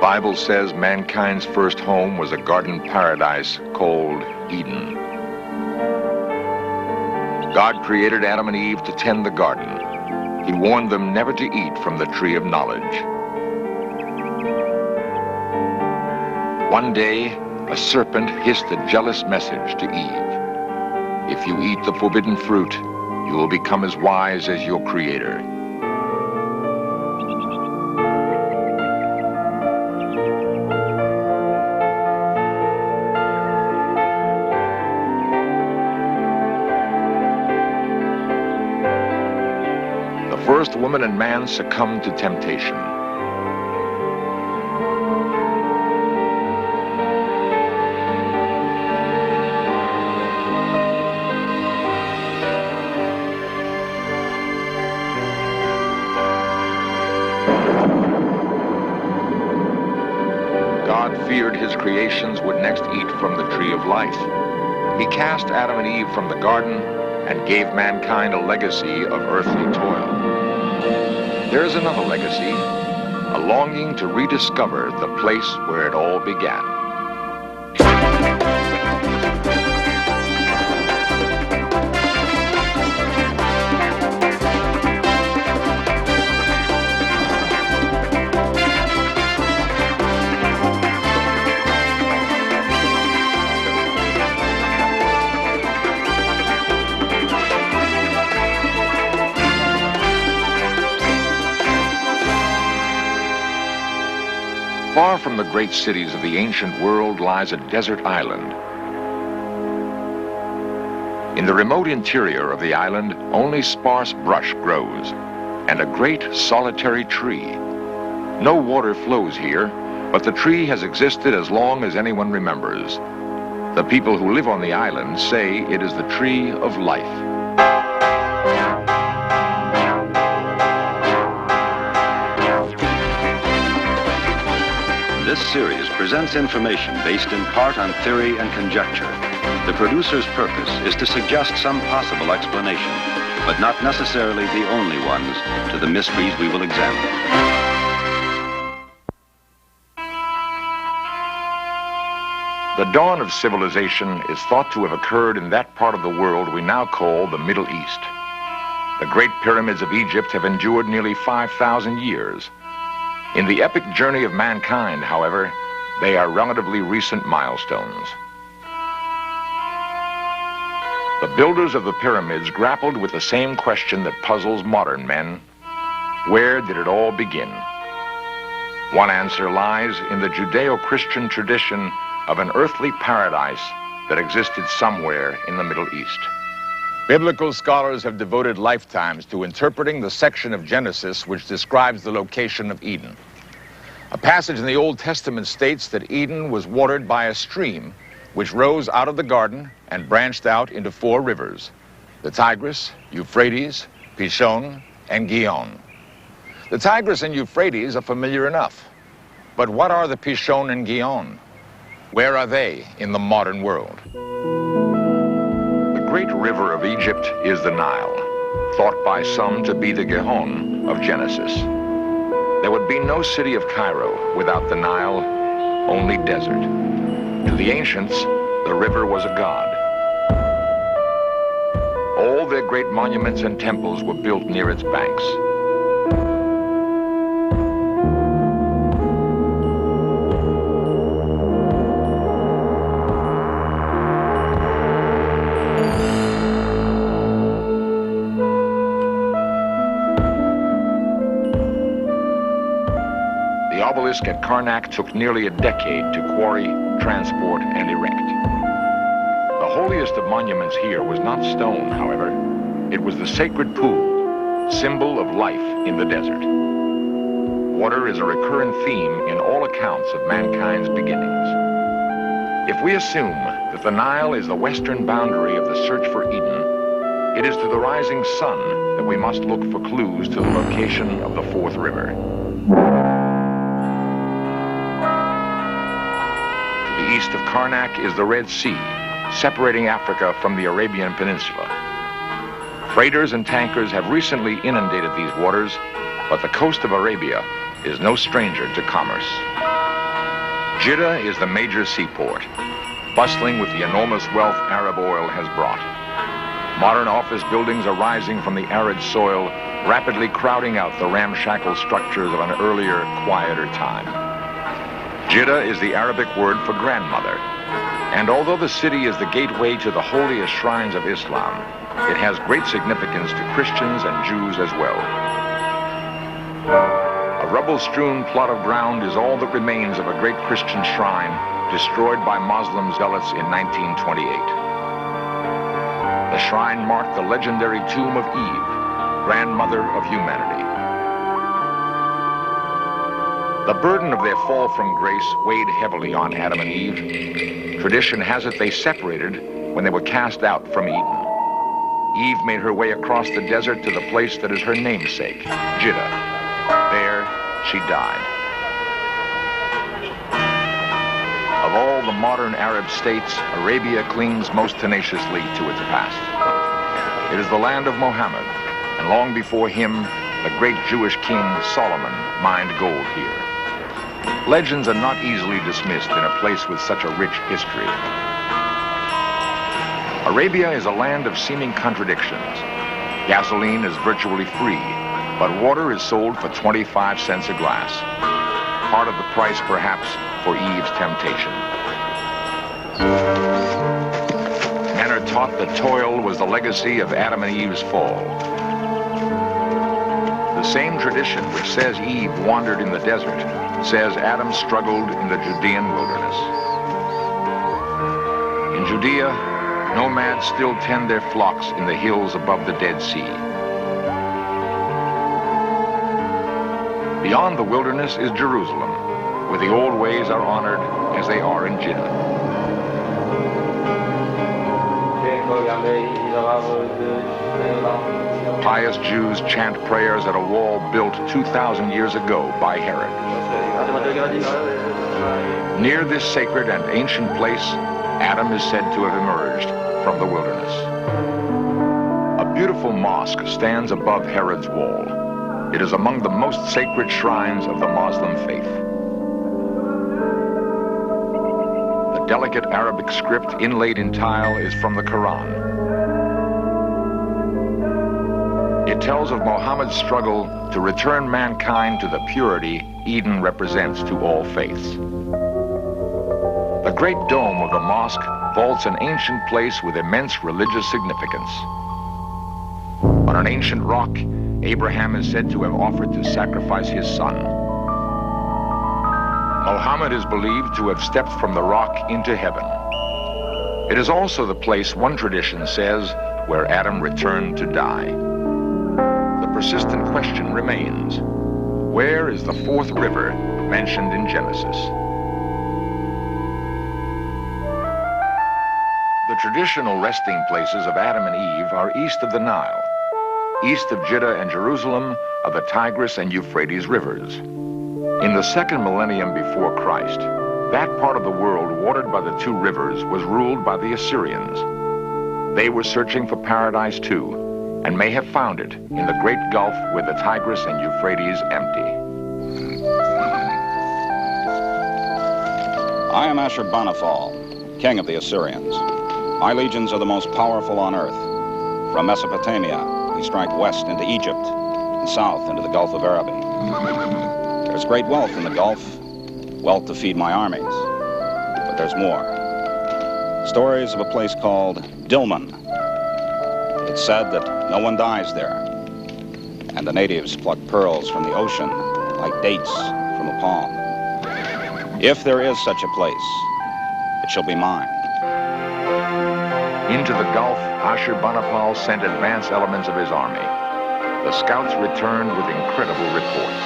Bible says mankind's first home was a garden paradise called Eden. God created Adam and Eve to tend the garden. He warned them never to eat from the tree of knowledge. One day, a serpent hissed a jealous message to Eve. If you eat the forbidden fruit, you will become as wise as your Creator. The first woman and man succumbed to temptation. God feared his creations would next eat from the tree of life. He cast Adam and Eve from the garden and gave mankind a legacy of earthly toil. There is another legacy, a longing to rediscover the place where it all began. Far from the great cities of the ancient world lies a desert island. In the remote interior of the island, only sparse brush grows, and a great solitary tree. No water flows here, but the tree has existed as long as anyone remembers. The people who live on the island say it is the tree of life. This series presents information based in part on theory and conjecture. The producer's purpose is to suggest some possible explanation, but not necessarily the only ones, to the mysteries we will examine. The dawn of civilization is thought to have occurred in that part of the world we now call the Middle East. The Great Pyramids of Egypt have endured nearly 5,000 years. In the epic journey of mankind, however, they are relatively recent milestones. The builders of the pyramids grappled with the same question that puzzles modern men. Where did it all begin? One answer lies in the Judeo-Christian tradition of an earthly paradise that existed somewhere in the Middle East. Biblical scholars have devoted lifetimes to interpreting the section of Genesis which describes the location of Eden. A passage in the Old Testament states that Eden was watered by a stream which rose out of the garden and branched out into 4 rivers: the Tigris, Euphrates, Pishon, and Gihon. The Tigris and Euphrates are familiar enough. But what are the Pishon and Gihon? Where are they in the modern world? The great river of Egypt is the Nile, thought by some to be the Gihon of Genesis. There would be no city of Cairo without the Nile, only desert. To the ancients, the river was a god. All their great monuments and temples were built near its banks. The obelisk at Karnak took nearly a decade to quarry, transport, and erect. The holiest of monuments here was not stone, however. It was the sacred pool, symbol of life in the desert. Water is a recurrent theme in all accounts of mankind's beginnings. If we assume that the Nile is the western boundary of the search for Eden, it is to the rising sun that we must look for clues to the location of the 4th river. East of Karnak is the Red Sea, separating Africa from the Arabian Peninsula. Freighters and tankers have recently inundated these waters, but the coast of Arabia is no stranger to commerce. Jeddah is the major seaport, bustling with the enormous wealth Arab oil has brought. Modern office buildings are rising from the arid soil, rapidly crowding out the ramshackle structures of an earlier, quieter time. Jeddah is the Arabic word for grandmother, and although the city is the gateway to the holiest shrines of Islam, it has great significance to Christians and Jews as well. A rubble-strewn plot of ground is all that remains of a great Christian shrine destroyed by Muslim zealots in 1928. The shrine marked the legendary tomb of Eve, grandmother of humanity. The burden of their fall from grace weighed heavily on Adam and Eve. Tradition has it they separated when they were cast out from Eden. Eve made her way across the desert to the place that is her namesake, Jeddah. There, she died. Of all the modern Arab states, Arabia clings most tenaciously to its past. It is the land of Muhammad, and long before him, the great Jewish king Solomon mined gold here. Legends are not easily dismissed in a place with such a rich history. Arabia is a land of seeming contradictions. Gasoline is virtually free, but water is sold for 25 cents a glass. Part of the price, perhaps, for Eve's temptation. Men are taught that toil was the legacy of Adam and Eve's fall. The same tradition which says Eve wandered in the desert says Adam struggled in the Judean wilderness. In Judea, nomads still tend their flocks in the hills above the Dead Sea. Beyond the wilderness is Jerusalem, where the old ways are honored as they are in Jeddah. Pious Jews chant prayers at a wall built 2,000 years ago by Herod. Near this sacred and ancient place, Adam is said to have emerged from the wilderness. A beautiful mosque stands above Herod's wall. It is among the most sacred shrines of the Muslim faith. The delicate Arabic script inlaid in tile is from the Quran. It tells of Muhammad's struggle to return mankind to the purity Eden represents to all faiths. The great dome of the mosque vaults an ancient place with immense religious significance. On an ancient rock, Abraham is said to have offered to sacrifice his son. Muhammad is believed to have stepped from the rock into heaven. It is also the place, one tradition says, where Adam returned to die. The persistent question remains, where is the fourth river mentioned in Genesis? The traditional resting places of Adam and Eve are east of the Nile. East of Jeddah and Jerusalem are the Tigris and Euphrates rivers. In the second millennium before Christ, that part of the world watered by the two rivers was ruled by the Assyrians. They were searching for paradise too, and may have found it in the great gulf where the Tigris and Euphrates empty. I am Ashurbanipal, king of the Assyrians. My legions are the most powerful on earth. From Mesopotamia, we strike west into Egypt and south into the Gulf of Araby. There's great wealth in the Gulf, wealth to feed my armies. But there's more. Stories of a place called Dilmun. It's said that no one dies there, and the natives pluck pearls from the ocean like dates from a palm. If there is such a place, it shall be mine. Into the Gulf, Ashurbanipal sent advance elements of his army. The scouts returned with incredible reports.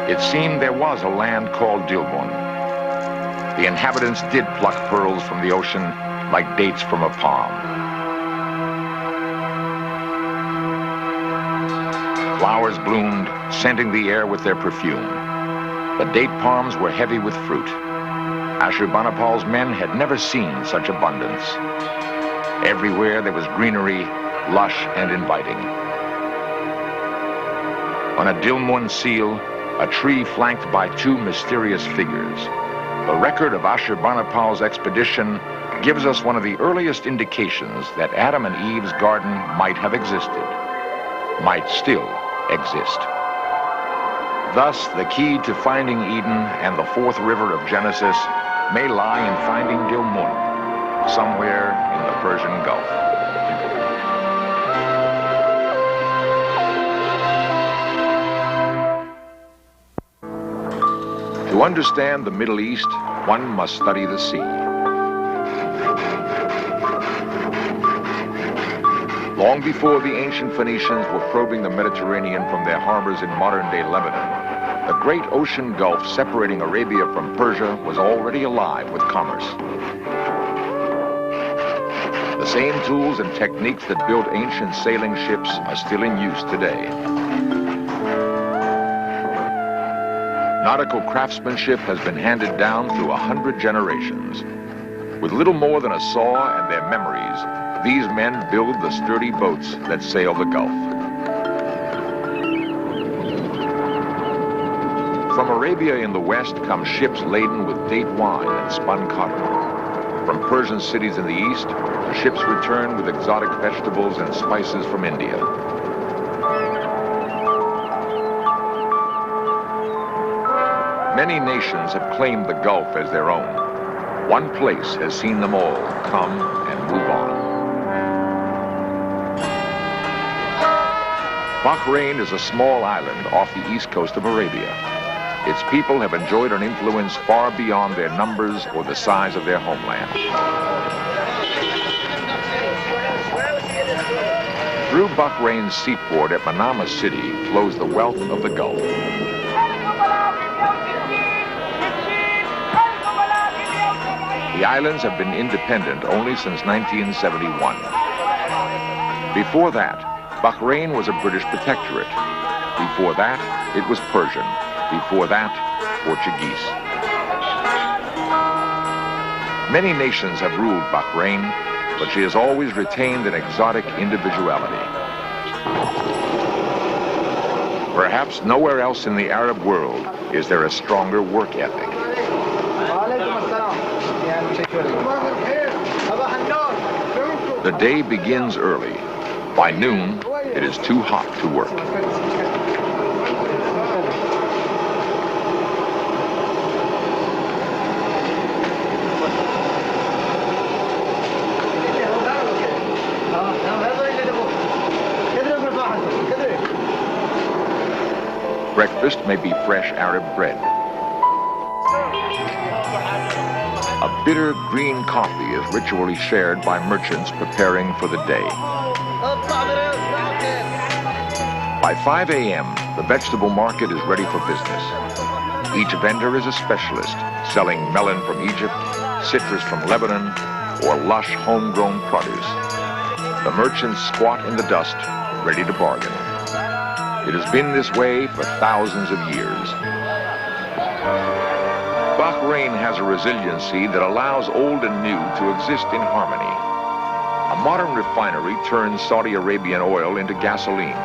It seemed there was a land called Dilmun. The inhabitants did pluck pearls from the ocean like dates from a palm. Flowers bloomed, scenting the air with their perfume. The date palms were heavy with fruit. Ashurbanipal's men had never seen such abundance. Everywhere there was greenery, lush and inviting. On a Dilmun seal, a tree flanked by two mysterious figures. The record of Ashurbanipal's expedition gives us one of the earliest indications that Adam and Eve's garden might have existed, might still exist. Thus, the key to finding Eden and the fourth river of Genesis may lie in finding Dilmun, somewhere in the Persian Gulf. To understand the Middle East, one must study the sea. Long before the ancient Phoenicians were probing the Mediterranean from their harbors in modern-day Lebanon, the great ocean gulf separating Arabia from Persia was already alive with commerce. The same tools and techniques that built ancient sailing ships are still in use today. Nautical craftsmanship has been handed down through 100 generations. With little more than a saw and their memories, these men build the sturdy boats that sail the Gulf. From Arabia in the west come ships laden with date wine and spun cotton. From Persian cities in the east, ships return with exotic vegetables and spices from India. Many nations have claimed the Gulf as their own. One place has seen them all come and move on. Bahrain is a small island off the east coast of Arabia. Its people have enjoyed an influence far beyond their numbers or the size of their homeland. Through Bahrain's seaport at Manama City flows the wealth of the Gulf. The islands have been independent only since 1971. Before that, Bahrain was a British protectorate. Before that, it was Persian. Before that, Portuguese. Many nations have ruled Bahrain, but she has always retained an exotic individuality. Perhaps nowhere else in the Arab world is there a stronger work ethic. The day begins early. By noon, it is too hot to work. Breakfast may be fresh Arab bread. A bitter green coffee is ritually shared by merchants preparing for the day. By 5 a.m., the vegetable market is ready for business. Each vendor is a specialist, selling melon from Egypt, citrus from Lebanon, or lush homegrown produce. The merchants squat in the dust, ready to bargain. It has been this way for thousands of years. Bahrain has a resiliency that allows old and new to exist in harmony. A modern refinery turns Saudi Arabian oil into gasoline.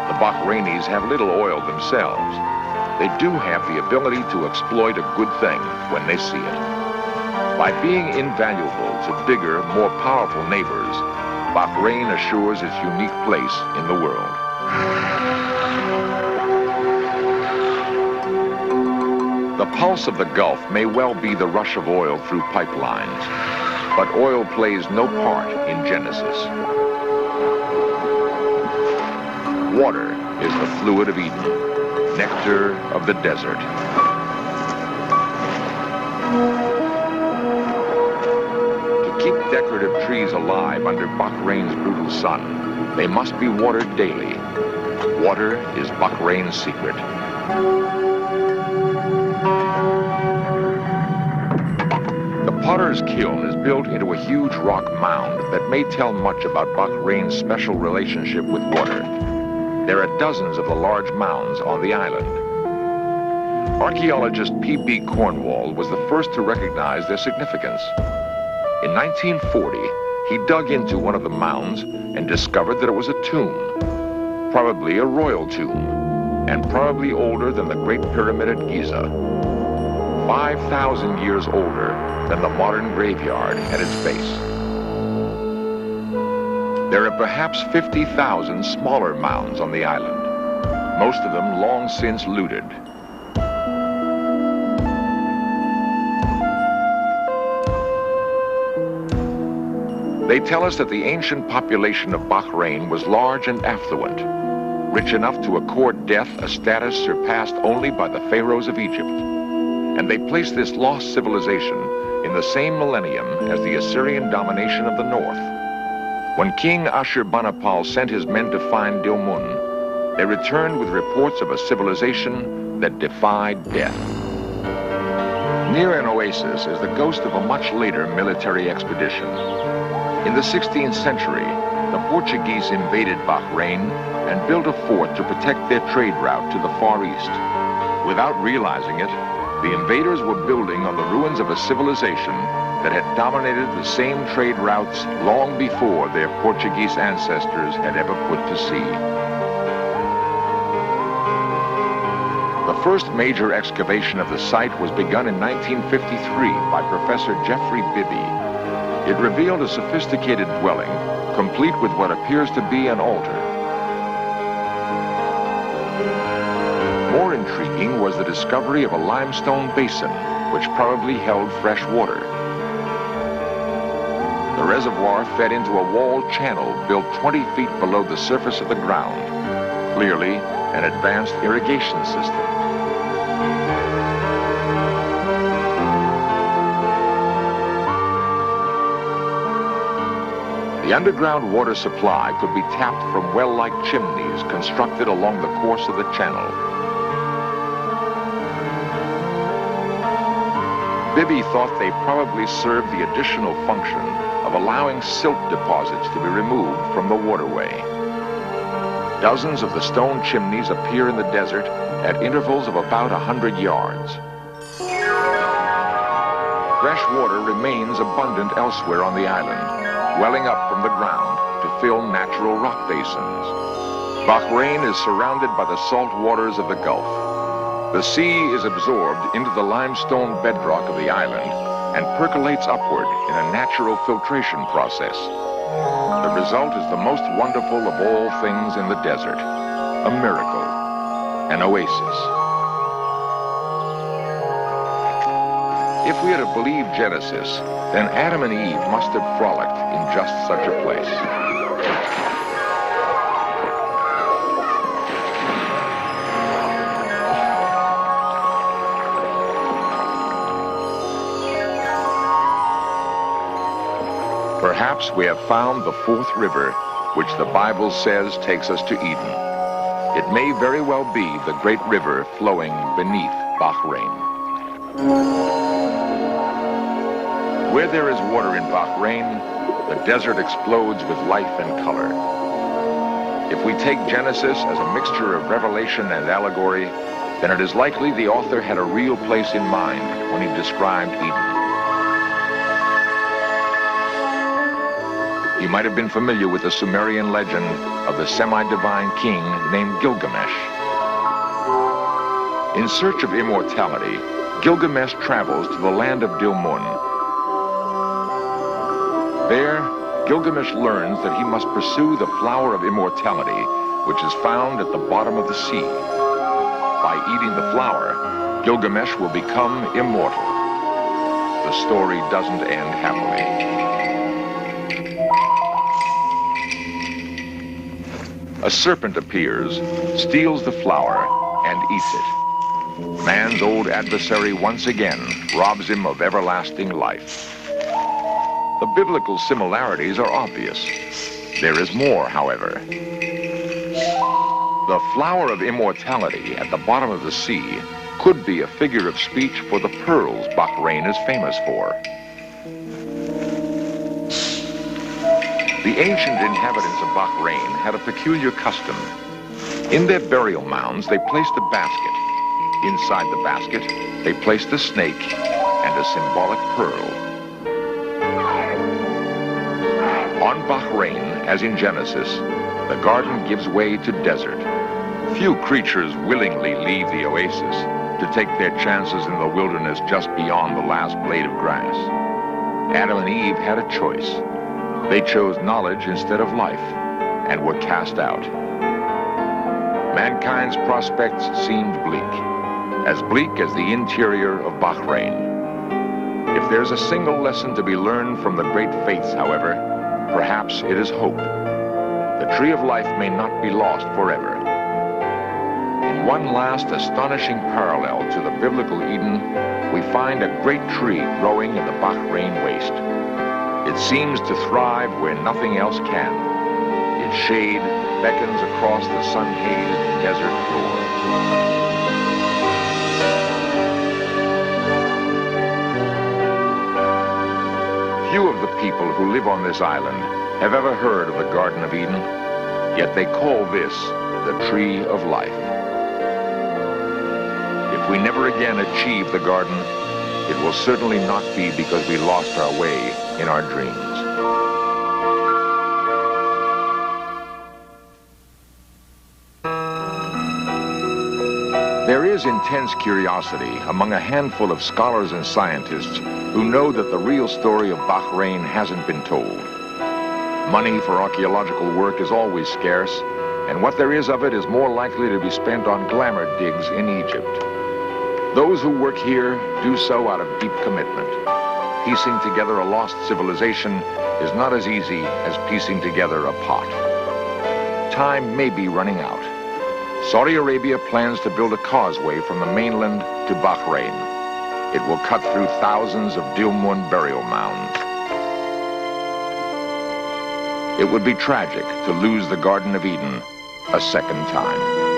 The Bahrainis have little oil themselves. They do have the ability to exploit a good thing when they see it. By being invaluable to bigger, more powerful neighbors, Bahrain assures its unique place in the world. The pulse of the Gulf may well be the rush of oil through pipelines, but oil plays no part in Genesis. Water is the fluid of Eden, nectar of the desert. To keep decorative trees alive under Bahrain's brutal sun, they must be watered daily. Water is Bahrain's secret. The potter's kiln is built into a huge rock mound that may tell much about Bahrain's special relationship with water. There are dozens of the large mounds on the island. Archaeologist P.B. Cornwall was the first to recognize their significance. In 1940, he dug into one of the mounds and discovered that it was a tomb, probably a royal tomb. and probably older than the Great Pyramid at Giza. 5,000 years older than the modern graveyard at its base. There are perhaps 50,000 smaller mounds on the island, most of them long since looted. They tell us that the ancient population of Bahrain was large and affluent, rich enough to accord death a status surpassed only by the pharaohs of Egypt. And they place this lost civilization in the same millennium as the Assyrian domination of the north. When King Ashurbanipal sent his men to find Dilmun, they returned with reports of a civilization that defied death. Near an oasis is the ghost of a much later military expedition. In the 16th century, the Portuguese invaded Bahrain and built a fort to protect their trade route to the Far East. Without realizing it, the invaders were building on the ruins of a civilization that had dominated the same trade routes long before their Portuguese ancestors had ever put to sea. The first major excavation of the site was begun in 1953 by Professor Geoffrey Bibby. It revealed a sophisticated dwelling, complete with what appears to be an altar. More intriguing was the discovery of a limestone basin, which probably held fresh water. The reservoir fed into a walled channel built 20 feet below the surface of the ground, clearly an advanced irrigation system. The underground water supply could be tapped from well-like chimneys constructed along the course of the channel. Bibby thought they probably served the additional function of allowing silt deposits to be removed from the waterway. Dozens of the stone chimneys appear in the desert at intervals of about 100 yards. Fresh water remains abundant elsewhere on the island, welling up from the ground to fill natural rock basins. Bahrain is surrounded by the salt waters of the Gulf. The sea is absorbed into the limestone bedrock of the island and percolates upward in a natural filtration process. The result is the most wonderful of all things in the desert, a miracle, an oasis. If we are to believe Genesis, then Adam and Eve must have frolicked in just such a place. Perhaps we have found the fourth river, which the Bible says takes us to Eden. It may very well be the great river flowing beneath Bahrain. Where there is water in Bahrain, the desert explodes with life and color. If we take Genesis as a mixture of revelation and allegory, then it is likely the author had a real place in mind when he described Eden. You might have been familiar with the Sumerian legend of the semi-divine king named Gilgamesh. In search of immortality, Gilgamesh travels to the land of Dilmun. There, Gilgamesh learns that he must pursue the flower of immortality, which is found at the bottom of the sea. By eating the flower, Gilgamesh will become immortal. The story doesn't end happily. A serpent appears, steals the flower, and eats it. Man's old adversary once again robs him of everlasting life. The biblical similarities are obvious. There is more, however. The flower of immortality at the bottom of the sea could be a figure of speech for the pearls Bahrain is famous for. The ancient inhabitants of Bahrain had a peculiar custom. In their burial mounds, they placed a basket. Inside the basket, they placed a snake and a symbolic pearl. On Bahrain, as in Genesis, the garden gives way to desert. Few creatures willingly leave the oasis to take their chances in the wilderness just beyond the last blade of grass. Adam and Eve had a choice. They chose knowledge instead of life and were cast out. Mankind's prospects seemed bleak as the interior of Bahrain. If there's a single lesson to be learned from the great faiths, however, perhaps it is hope. The tree of life may not be lost forever. In one last astonishing parallel to the biblical Eden, we find a great tree growing in the Bahrain waste. It seems to thrive where nothing else can. Its shade beckons across the sun-hazed desert floor. Few of the people who live on this island have ever heard of the Garden of Eden, yet they call this the Tree of Life. If we never again achieve the garden, it will certainly not be because we lost our way in our dreams. There is intense curiosity among a handful of scholars and scientists who know that the real story of Bahrain hasn't been told. Money for archaeological work is always scarce, and what there is of it is more likely to be spent on glamour digs in Egypt. Those who work here do so out of deep commitment. Piecing together a lost civilization is not as easy as piecing together a pot. Time may be running out. Saudi Arabia plans to build a causeway from the mainland to Bahrain. It will cut through thousands of Dilmun burial mounds. It would be tragic to lose the Garden of Eden a second time.